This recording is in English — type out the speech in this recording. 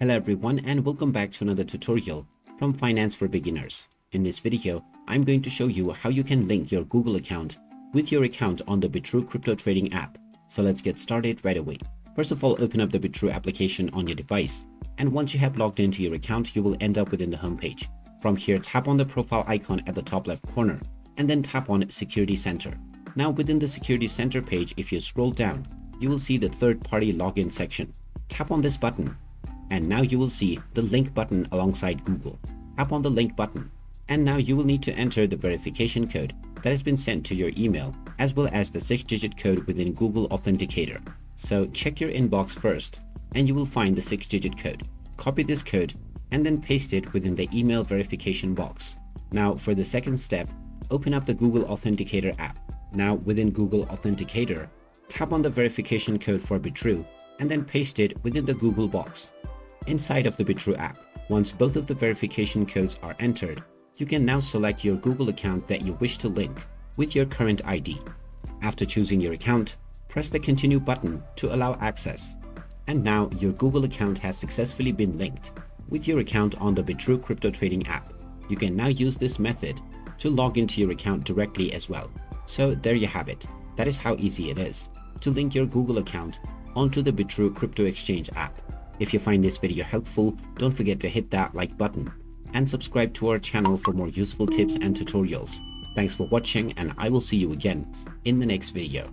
Hello everyone and welcome back to another tutorial from Finance for Beginners. In this video, I'm going to show you how you can link your Google account with your account on the Bitrue crypto trading app. So let's get started right away. First of all, open up the Bitrue application on your device. And once you have logged into your account, you will end up within the homepage. From here, tap on the profile icon at the top left corner and then tap on Security Center. Now within the Security Center page, if you scroll down, you will see the third-party login section. Tap on this button. And now you will see the link button alongside Google. Tap on the link button. And now you will need to enter the verification code that has been sent to your email, as well as the 6-digit code within Google Authenticator. So check your inbox first, and you will find the 6-digit code. Copy this code, and then paste it within the email verification box. Now for the second step, open up the Google Authenticator app. Now within Google Authenticator, tap on the verification code for Bitrue, and then paste it within the Google box. Inside of the Bitrue app, once both of the verification codes are entered, you can now select your Google account that you wish to link with your current ID. After choosing your account, press the Continue button to allow access. And now your Google account has successfully been linked with your account on the Bitrue crypto trading app. You can now use this method to log into your account directly as well. So there you have it. That is how easy it is to link your Google account onto the Bitrue crypto exchange app. If you find this video helpful, don't forget to hit that like button and subscribe to our channel for more useful tips and tutorials. Thanks for watching, and I will see you again in the next video.